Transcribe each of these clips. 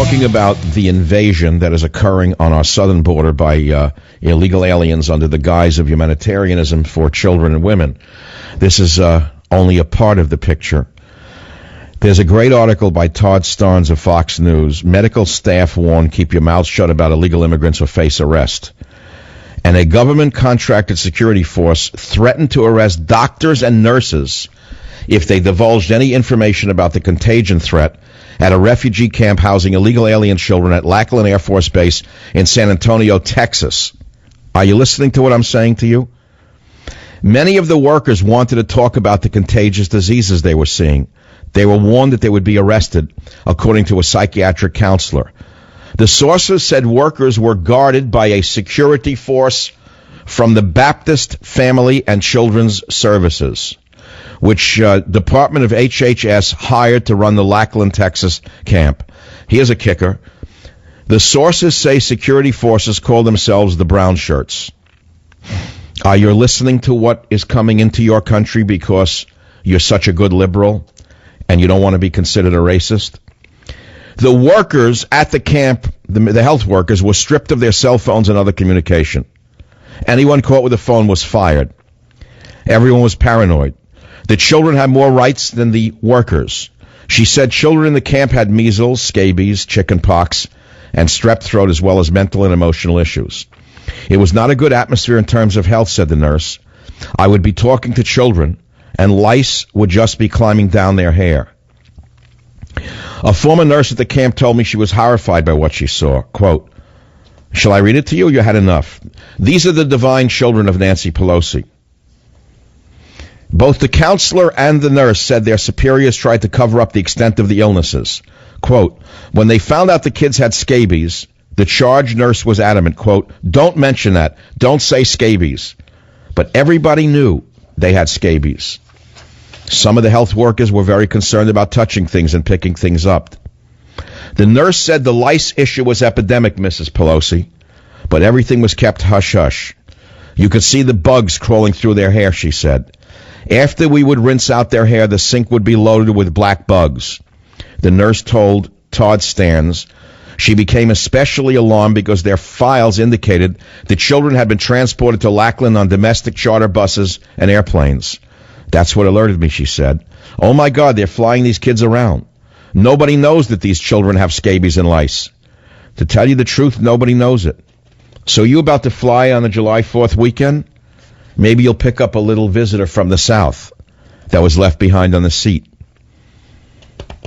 talking about the invasion that is occurring on our southern border by illegal aliens under the guise of humanitarianism for children and women. This is only a part of the picture. There's a great article by Todd Starnes of Fox News. Medical staff warn, keep your mouth shut about illegal immigrants or face arrest. And a government-contracted security force threatened to arrest doctors and nurses if they divulged any information about the contagion threat at a refugee camp housing illegal alien children at Lackland Air Force Base in San Antonio, Texas. Are you listening to what I'm saying to you? Many of the workers wanted to talk about the contagious diseases they were seeing. They were warned that they would be arrested, according to a psychiatric counselor. The sources said workers were guarded by a security force from the Baptist Family and Children's Services, which Department of HHS hired to run the Lackland, Texas camp. Here's a kicker. The sources say security forces call themselves the Brown Shirts. Are you listening to what is coming into your country because you're such a good liberal and you don't want to be considered a racist? The workers at the camp, the health workers, were stripped of their cell phones and other communication. Anyone caught with a phone was fired. Everyone was paranoid. The children had more rights than the workers. She said children in the camp had measles, scabies, chickenpox, and strep throat, as well as mental and emotional issues. It was not a good atmosphere in terms of health, said the nurse. I would be talking to children, and lice would just be climbing down their hair. A former nurse at the camp told me she was horrified by what she saw. Quote, shall I read it to you? You had enough. These are the divine children of Nancy Pelosi. Both the counselor and the nurse said their superiors tried to cover up the extent of the illnesses. Quote, when they found out the kids had scabies, the charge nurse was adamant, quote, don't mention that. Don't say scabies. But everybody knew they had scabies. Some of the health workers were very concerned about touching things and picking things up. The nurse said the lice issue was epidemic, Mrs. Pelosi, but everything was kept hush-hush. You could see the bugs crawling through their hair, she said. After we would rinse out their hair, the sink would be loaded with black bugs. The nurse told Todd Starnes she became especially alarmed because their files indicated the children had been transported to Lackland on domestic charter buses and airplanes. That's what alerted me, she said. Oh, my God, they're flying these kids around. Nobody knows that these children have scabies and lice. To tell you the truth, nobody knows it. So you about to fly on the July 4th weekend? Maybe you'll pick up a little visitor from the South that was left behind on the seat.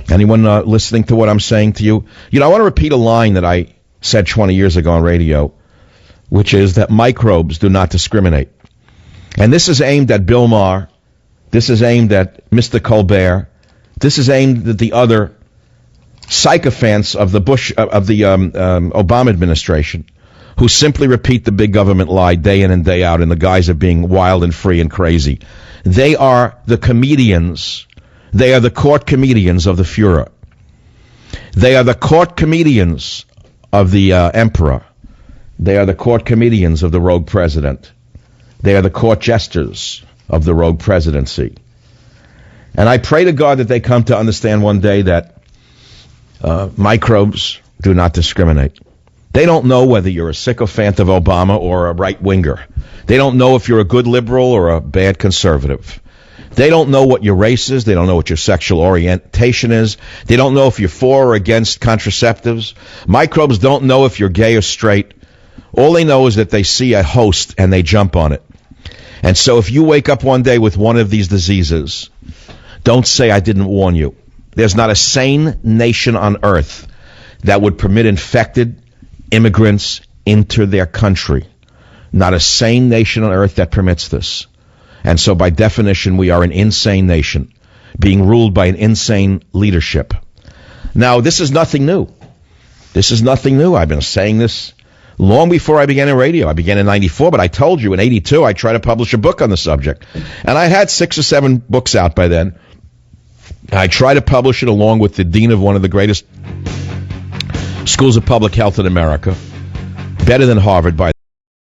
Anyone listening to what I'm saying to you? You know, I want to repeat a line that I said 20 years ago on radio, which is that microbes do not discriminate. And this is aimed at Bill Maher. This is aimed at Mr. Colbert. This is aimed at the other sycophants of the Obama administration, who simply repeat the big government lie day in and day out in the guise of being wild and free and crazy. They are the comedians. They are the court comedians of the Fuhrer. They are the court comedians of the emperor. They are the court comedians of the rogue president. They are the court jesters of the rogue presidency. And I pray to God that they come to understand one day that microbes do not discriminate. They don't know whether you're a sycophant of Obama or a right-winger. They don't know if you're a good liberal or a bad conservative. They don't know what your race is. They don't know what your sexual orientation is. They don't know if you're for or against contraceptives. Microbes don't know if you're gay or straight. All they know is that they see a host and they jump on it. And so if you wake up one day with one of these diseases, don't say I didn't warn you. There's not a sane nation on earth that would permit infected immigrants into their country. Not a sane nation on earth that permits this. And so by definition, we are an insane nation being ruled by an insane leadership. Now, this is nothing new. This is nothing new. I've been saying this long before I began in radio. I began in 94, but I told you in 82 I tried to publish a book on the subject. And I had 6 or 7 books out by then. I tried to publish it along with the dean of one of the greatest schools of public health in America. Better than Harvard, by